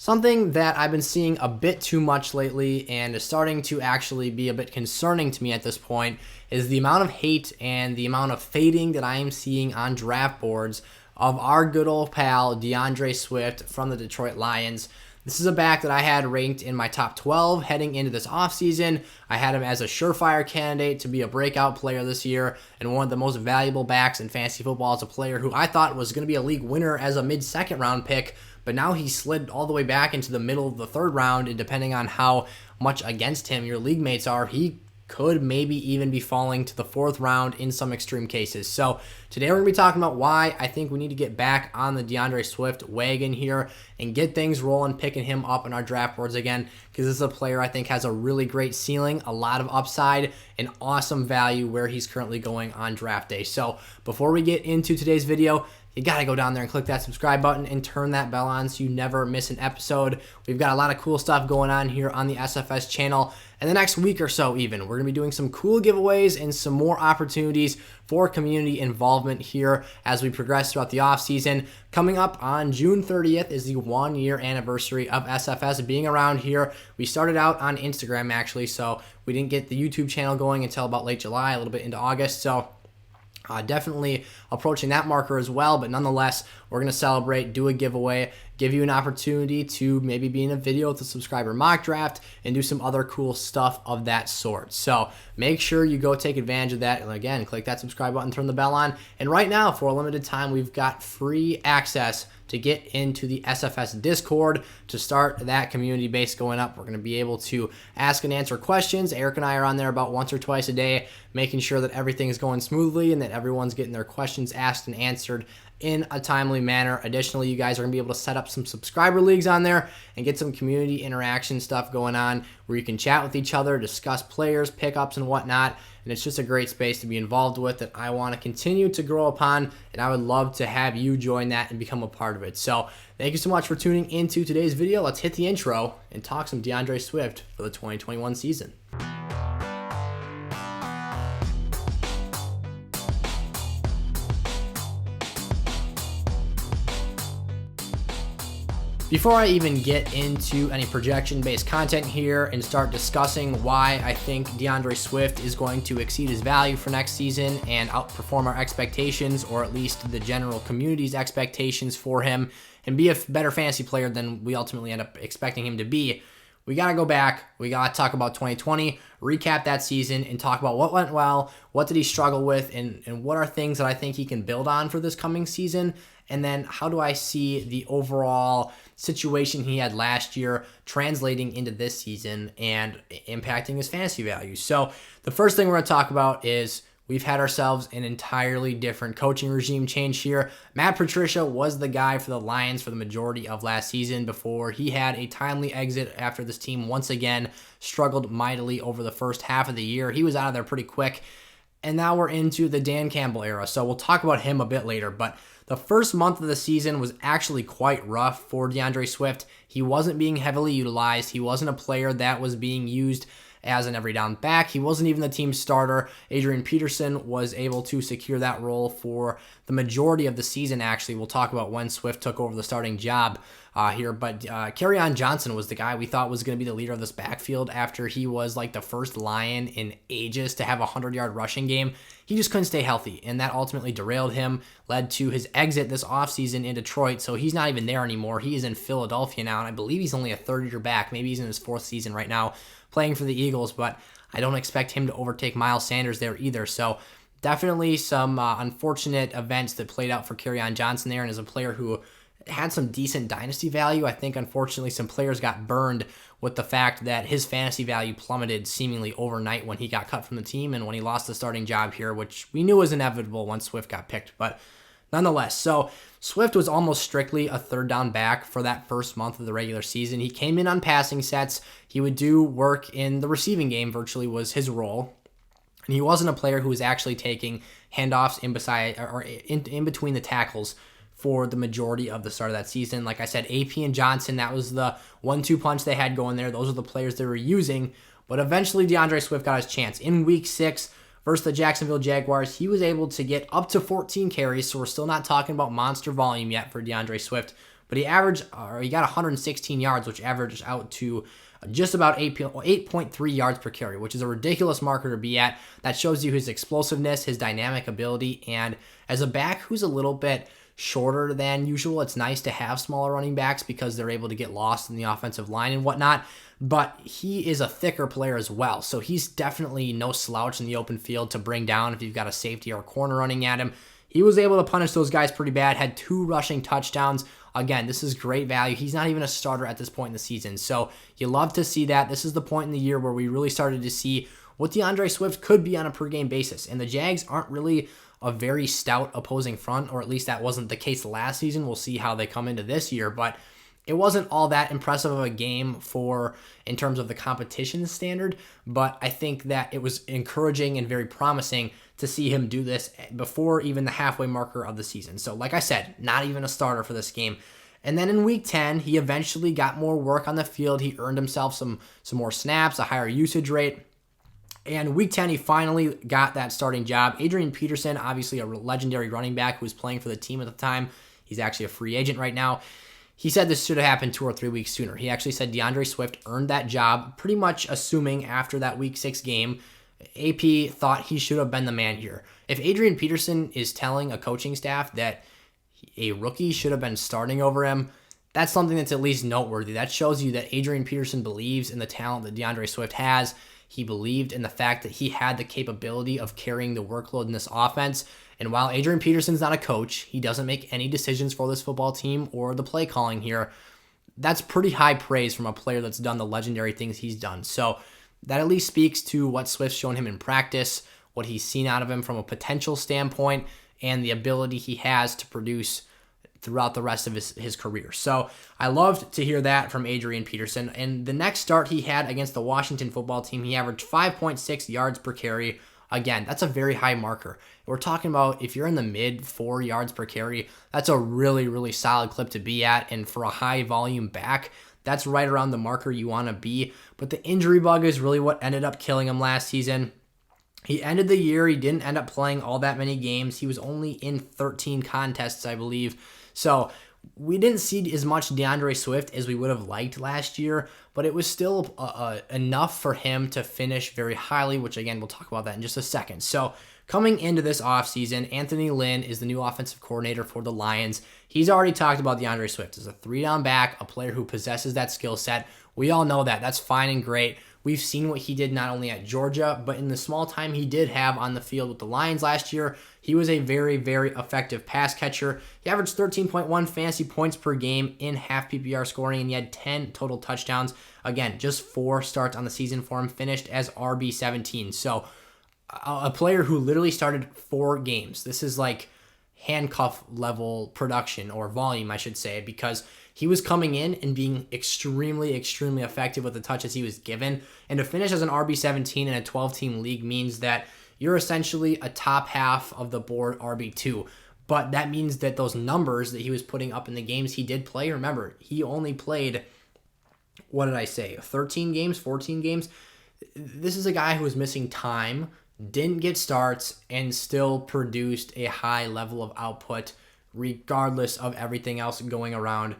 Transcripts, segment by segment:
Something that I've been seeing a bit too much lately and is starting to actually be a bit concerning to me at this point is the amount of hate and the amount of fading that I am seeing on draft boards of our good old pal DeAndre Swift from the Detroit Lions. This is a back that I had ranked in my top 12 heading into this offseason. I had him as a surefire candidate to be a breakout player this year and one of the most valuable backs in fantasy football as a player who I thought was going to be a league winner as a mid-second round pick, but now he slid all the way back into the middle of the third round, and depending on how much against him your league mates are, he could maybe even be falling to the fourth round in some extreme cases. So today we're going to be talking about why I think we need to get back on the DeAndre Swift wagon here and get things rolling, picking him up in our draft boards again, because this is a player I think has a really great ceiling, a lot of upside, and awesome value where he's currently going on draft day. So before we get into today's video, you got to go down there and click that subscribe button and turn that bell on so you never miss an episode. We've got a lot of cool stuff going on here on the SFS channel. And the next week or so even, we're going to be doing some cool giveaways and some more opportunities for community involvement here as we progress throughout the offseason. Coming up on June 30th is the 1-year anniversary of SFS being around here. We started out on Instagram actually, so we didn't get the YouTube channel going until about late July, a little bit into August. So definitely approaching that marker as well, but nonetheless, we're going to celebrate, do a giveaway, give you an opportunity to maybe be in a video with a subscriber mock draft, and do some other cool stuff of that sort. So make sure you go take advantage of that. And again, click that subscribe button, turn the bell on. And right now, for a limited time, we've got free access to get into the SFS Discord to start that community base going up. We're going to be able to ask and answer questions. Eric and I are on there about once or twice a day, making sure that everything is going smoothly and that everyone's getting their questions asked and answered in a timely manner. Additionally, you guys are going to be able to set up some subscriber leagues on there and get some community interaction stuff going on where you can chat with each other, discuss players, pickups, and whatnot. And it's just a great space to be involved with that I want to continue to grow upon, and I would love to have you join that and become a part of it. So thank you so much for tuning into today's video. Let's hit the intro and talk some DeAndre Swift for the 2021 season. Before I even get into any projection-based content here and start discussing why I think DeAndre Swift is going to exceed his value for next season and outperform our expectations, or at least the general community's expectations for him, and be a better fantasy player than we ultimately end up expecting him to be, we got to go back. We got to talk about 2020, recap that season, and talk about what went well, what did he struggle with, and what are things that I think he can build on for this coming season. And then how do I see the overall situation he had last year translating into this season and impacting his fantasy value? So the first thing we're going to talk about is we've had ourselves an entirely different coaching regime change here. Matt Patricia was the guy for the Lions for the majority of last season before he had a timely exit after this team once again struggled mightily over the first half of the year. He was out of there pretty quick. And now we're into the Dan Campbell era. So we'll talk about him a bit later, but the first month of the season was actually quite rough for DeAndre Swift. He wasn't being heavily utilized. He wasn't a player that was being used as an every down back. He wasn't even the team starter. Adrian Peterson was able to secure that role for the majority of the season, actually. We'll talk about when Swift took over the starting job here, but Kerryon Johnson was the guy we thought was going to be the leader of this backfield after he was like the first Lion in ages to have a 100-yard rushing game. He just couldn't stay healthy, and that ultimately derailed him, led to his exit this offseason in Detroit, so he's not even there anymore. He is in Philadelphia now, and I believe he's only a third-year back. Maybe he's in his fourth season right now playing for the Eagles, but I don't expect him to overtake Miles Sanders there either. So definitely some unfortunate events that played out for Kerryon Johnson there, and as a player who had some decent dynasty value, I think unfortunately some players got burned with the fact that his fantasy value plummeted seemingly overnight when he got cut from the team and when he lost the starting job here, which we knew was inevitable once Swift got picked. But nonetheless, so Swift was almost strictly a third down back for that first month of the regular season. He came in on passing sets. He would do work in the receiving game, virtually was his role. And he wasn't a player who was actually taking handoffs in between the tackles for the majority of the start of that season. Like I said, AP and Johnson, that was the 1-2 punch they had going there. Those are the players they were using. But eventually DeAndre Swift got his chance. In week 6 versus the Jacksonville Jaguars, he was able to get up to 14 carries, so we're still not talking about monster volume yet for DeAndre Swift. but he got 116 yards, which averaged out to just about 8.3 yards per carry, which is a ridiculous marker to be at. That shows you his explosiveness, his dynamic ability, and as a back who's a little bit shorter than usual, it's nice to have smaller running backs because they're able to get lost in the offensive line and whatnot, but he is a thicker player as well, so he's definitely no slouch in the open field to bring down if you've got a safety or a corner running at him. He was able to punish those guys pretty bad, had 2 rushing touchdowns. Again, this is great value. He's not even a starter at this point in the season, so you love to see that. This is the point in the year where we really started to see what DeAndre Swift could be on a per-game basis, and the Jags aren't really a very stout opposing front, or at least that wasn't the case last season. We'll see how they come into this year, but it wasn't all that impressive of a game in terms of the competition standard, but I think that it was encouraging and very promising to see him do this before even the halfway marker of the season. So like I said, not even a starter for this game. And then in week 10, he eventually got more work on the field. He earned himself some more snaps, a higher usage rate. And week 10, he finally got that starting job. Adrian Peterson, obviously a legendary running back who was playing for the team at the time. He's actually a free agent right now. He said this should have happened 2 or 3 weeks sooner. He actually said DeAndre Swift earned that job, pretty much assuming after that week 6 game, AP thought he should have been the man here. If Adrian Peterson is telling a coaching staff that a rookie should have been starting over him, that's something that's at least noteworthy. That shows you that Adrian Peterson believes in the talent that DeAndre Swift has. He believed in the fact that he had the capability of carrying the workload in this offense. And while Adrian Peterson's not a coach, he doesn't make any decisions for this football team or the play calling here. That's pretty high praise from a player that's done the legendary things he's done. So that at least speaks to what Swift's shown him in practice, what he's seen out of him from a potential standpoint, and the ability he has to produce throughout the rest of his career. So I loved to hear that from Adrian Peterson. And the next start he had against the Washington football team, he averaged 5.6 yards per carry. Again, that's a very high marker. We're talking about if you're in the mid 4 yards per carry, that's a really, really solid clip to be at. And for a high volume back, that's right around the marker you want to be. But the injury bug is really what ended up killing him last season. He ended the year, he didn't end up playing all that many games. He was only in 13 contests, I believe. So we didn't see as much DeAndre Swift as we would have liked last year, but it was still enough for him to finish very highly, which again, we'll talk about that in just a second. So coming into this offseason, Anthony Lynn is the new offensive coordinator for the Lions. He's already talked about DeAndre Swift as a 3-down back, a player who possesses that skill set. We all know that. That's fine and great. We've seen what he did not only at Georgia, but in the small time he did have on the field with the Lions last year. He was a very, very effective pass catcher. He averaged 13.1 fantasy points per game in half PPR scoring, and he had 10 total touchdowns. Again, just 4 starts on the season for him, finished as RB17. So a player who literally started 4 games. This is like handcuff level production, or volume, I should say, because he was coming in and being extremely, extremely effective with the touches he was given. And to finish as an RB17 in a 12-team league means that you're essentially a top half of the board RB2. But that means that those numbers that he was putting up in the games he did play, remember, he only played, 13 games, 14 games? This is a guy who was missing time, didn't get starts, and still produced a high level of output regardless of everything else going around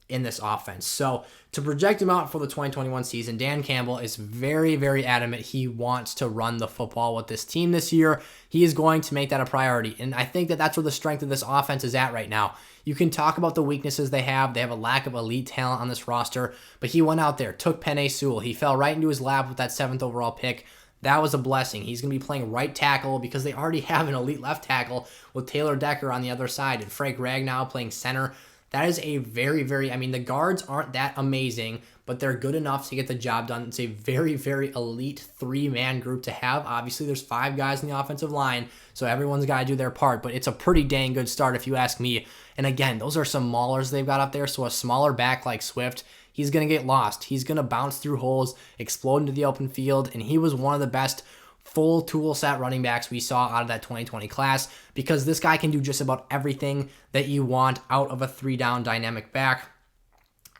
in this offense. So to project him out for the 2021 season, Dan Campbell is very, very adamant he wants to run the football with this team this year. He is going to make that a priority. And I think that that's where the strength of this offense is at right now. You can talk about the weaknesses they have. They have a lack of elite talent on this roster, but he went out there, took Penei Sewell. He fell right into his lap with that 7th overall pick. That was a blessing. He's going to be playing right tackle because they already have an elite left tackle with Taylor Decker on the other side and Frank Ragnow playing center. That is a very, very, the guards aren't that amazing, but they're good enough to get the job done. It's a very, very elite 3-man group to have. Obviously, there's 5 guys in the offensive line, so everyone's got to do their part, but it's a pretty dang good start if you ask me. And again, those are some maulers they've got up there, so a smaller back like Swift, he's going to get lost. He's going to bounce through holes, explode into the open field, and he was one of the best full tool set running backs we saw out of that 2020 class, because this guy can do just about everything that you want out of a 3-down dynamic back.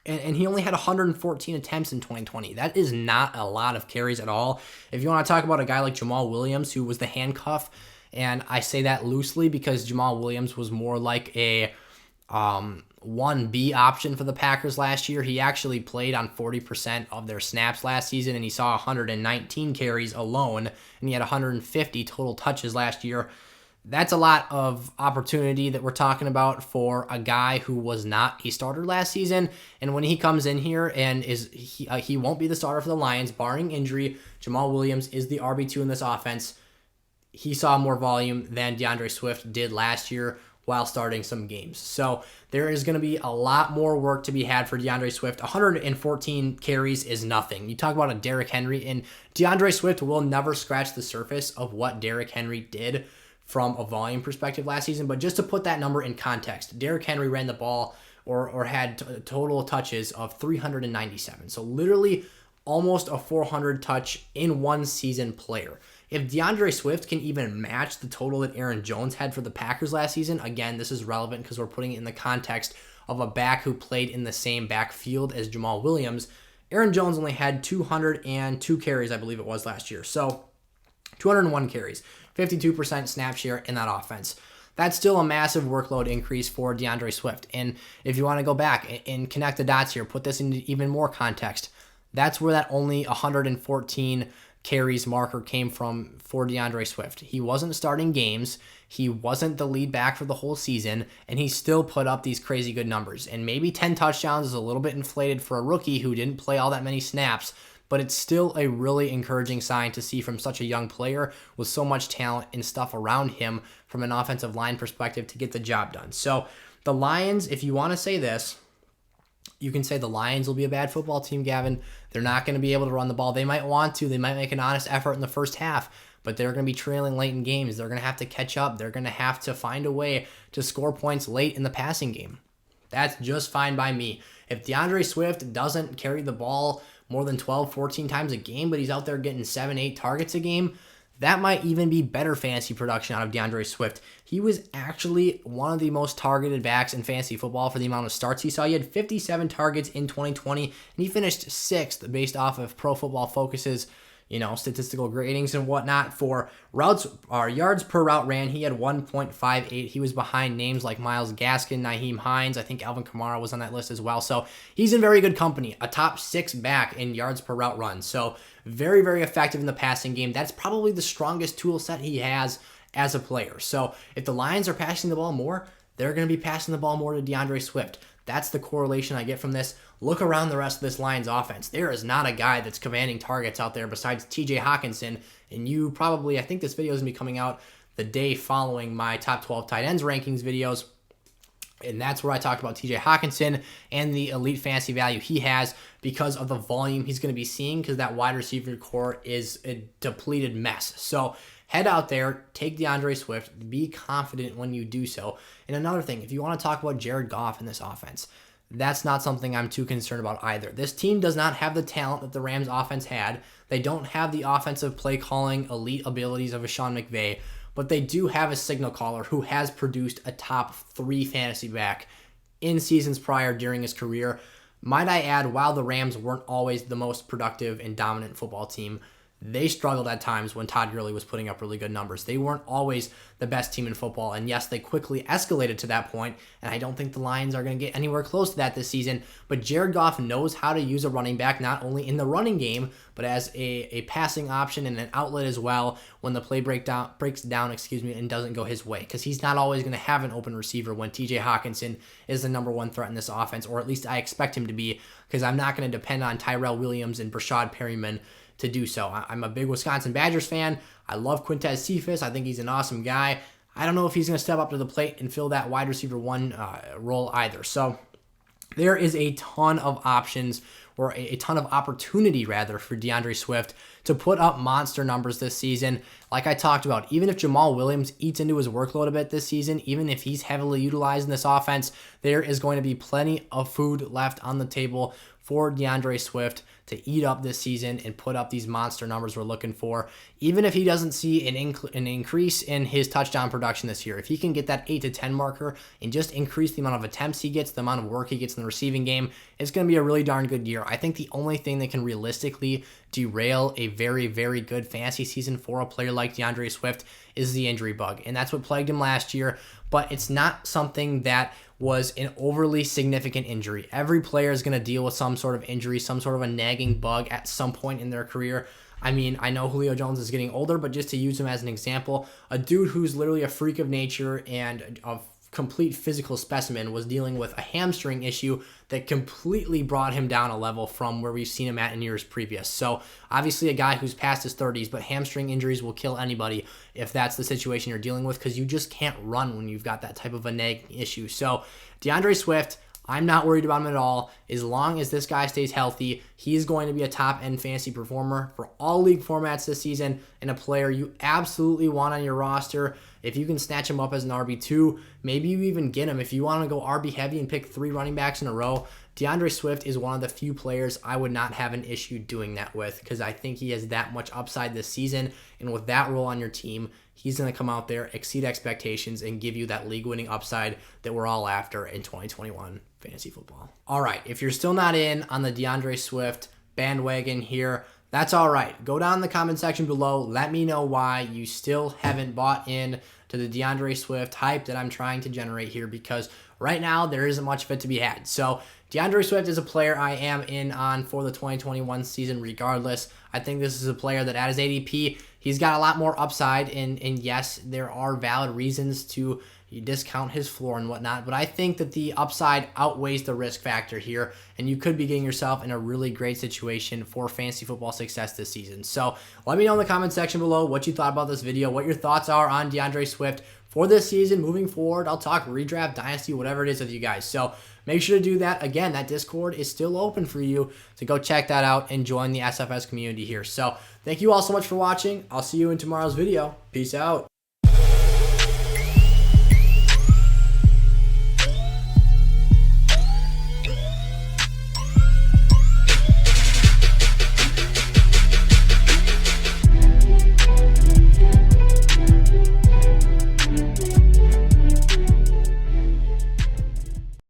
And he only had 114 attempts in 2020. That is not a lot of carries at all. If you want to talk about a guy like Jamal Williams, who was the handcuff, and I say that loosely because Jamal Williams was more like a 1B option for the Packers last year. He actually played on 40% of their snaps last season, and he saw 119 carries alone, and he had 150 total touches last year. That's a lot of opportunity that we're talking about for a guy who was not a starter last season. And when he comes in here and he won't be the starter for the Lions, barring injury. Jamal Williams is the RB2 in this offense. He saw more volume than DeAndre Swift did last year while starting some games. So there is going to be a lot more work to be had for DeAndre Swift. 114 carries is nothing. You talk about a Derrick Henry, and DeAndre Swift will never scratch the surface of what Derrick Henry did from a volume perspective last season. But just to put that number in context, Derrick Henry ran the ball or had total touches of 397. So literally almost a 400 touch in one season player. If DeAndre Swift can even match the total that Aaron Jones had for the Packers last season, again, this is relevant because we're putting it in the context of a back who played in the same backfield as Jamal Williams. Aaron Jones only had 202 carries, I believe it was last year. So 201 carries. 52% snap share in that offense. That's still a massive workload increase for DeAndre Swift. And if you want to go back and connect the dots here, put this into even more context, that's where that only 114 carries marker came from for DeAndre Swift. He wasn't starting games. He wasn't the lead back for the whole season, and he still put up these crazy good numbers. And maybe 10 touchdowns is a little bit inflated for a rookie who didn't play all that many snaps, but it's still a really encouraging sign to see from such a young player with so much talent and stuff around him from an offensive line perspective to get the job done. So the Lions, if you want to say this, you can say the Lions will be a bad football team, Gavin. They're not going to be able to run the ball. They might want to. They might make an honest effort in the first half, but they're going to be trailing late in games. They're going to have to catch up. They're going to have to find a way to score points late in the passing game. That's just fine by me. If DeAndre Swift doesn't carry the ball more than 12, 14 times a game, but he's out there getting 7, 8 targets a game, that might even be better fantasy production out of DeAndre Swift. He was actually one of the most targeted backs in fantasy football for the amount of starts he saw. He had 57 targets in 2020, and he finished 6th based off of Pro Football Focus's statistical gradings and whatnot for routes or yards per route ran. He had 1.58. He was behind names like Myles Gaskin, Nyheim Hines. I think Alvin Kamara was on that list as well. So he's in very good company, a top 6 back in yards per route run. So very, very effective in the passing game. That's probably the strongest tool set he has as a player. So if the Lions are passing the ball more, they're going to be passing the ball more to DeAndre Swift. That's the correlation I get from this. Look around the rest of this Lions offense. There is not a guy that's commanding targets out there besides TJ Hawkinson. And you probably, I think this video is going to be coming out the day following my top 12 tight ends rankings videos. And that's where I talked about TJ Hawkinson and the elite fantasy value he has because of the volume he's going to be seeing, because that wide receiver core is a depleted mess. So head out there, take DeAndre Swift, be confident when you do so. And another thing, if you want to talk about Jared Goff in this offense, that's not something I'm too concerned about either. This team does not have the talent that the Rams offense had. They don't have the offensive play calling elite abilities of a Sean McVay, but they do have a signal caller who has produced a top 3 fantasy back in seasons prior during his career. Might I add, while the Rams weren't always the most productive and dominant football team, they struggled at times when Todd Gurley was putting up really good numbers. They weren't always the best team in football, and yes, they quickly escalated to that point, and I don't think the Lions are going to get anywhere close to that this season, but Jared Goff knows how to use a running back not only in the running game, but as a passing option and an outlet as well when the play breaks down, and doesn't go his way, because he's not always going to have an open receiver when TJ Hawkinson is the number 1 threat in this offense, or at least I expect him to be, because I'm not going to depend on Tyrell Williams and Brashad Perryman to do so. I'm a big Wisconsin Badgers fan. I love Quintez Cephas. I think he's an awesome guy. I don't know if he's going to step up to the plate and fill that wide receiver 1 role either. So there is a ton of options, or a ton of opportunity rather, for DeAndre Swift to put up monster numbers this season. Like I talked about, even if Jamal Williams eats into his workload a bit this season, even if he's heavily utilized in this offense, there is going to be plenty of food left on the table for DeAndre Swift to eat up this season and put up these monster numbers we're looking for. Even if he doesn't see an increase in his touchdown production this year, if he can get that 8 to 10 marker and just increase the amount of attempts he gets, the amount of work he gets in the receiving game, it's going to be a really darn good year. I think the only thing that can realistically derail a very, very good fantasy season for a player like DeAndre Swift is the injury bug. And that's what plagued him last year, but it's not something that was an overly significant injury. Every player is going to deal with some sort of injury, some sort of a nagging bug at some point in their career. I mean, I know Julio Jones is getting older, but just to use him as an example, a dude who's literally a freak of nature and a complete physical specimen was dealing with a hamstring issue that completely brought him down a level from where we've seen him at in years previous. So obviously a guy who's past his 30s, but hamstring injuries will kill anybody if that's the situation you're dealing with, because you just can't run when you've got that type of a nagging issue. So DeAndre Swift, I'm not worried about him at all. As long as this guy stays healthy, he's going to be a top-end fantasy performer for all league formats this season and a player you absolutely want on your roster. If you can snatch him up as an RB2, maybe you even get him. If you want to go RB heavy and pick 3 running backs in a row, DeAndre Swift is one of the few players I would not have an issue doing that with, because I think he has that much upside this season. And with that role on your team, he's going to come out there, exceed expectations, and give you that league-winning upside that we're all after in 2021 fantasy football. All right, if you're still not in on the DeAndre Swift bandwagon here, that's all right. Go down in the comment section below. Let me know why you still haven't bought in to the DeAndre Swift hype that I'm trying to generate here, because right now there isn't much of it to be had. So DeAndre Swift is a player I am in on for the 2021 season regardless. I think this is a player that at his ADP, he's got a lot more upside, and yes, there are valid reasons to discount his floor and whatnot, but I think that the upside outweighs the risk factor here, and you could be getting yourself in a really great situation for fantasy football success this season. So let me know in the comment section below what you thought about this video, what your thoughts are on DeAndre Swift for this season moving forward. I'll talk redraft, dynasty, whatever it is with you guys. So make sure to do that. Again, that Discord is still open for you to go check that out and join the SFS community here. So thank you all so much for watching. I'll see you in tomorrow's video. Peace out.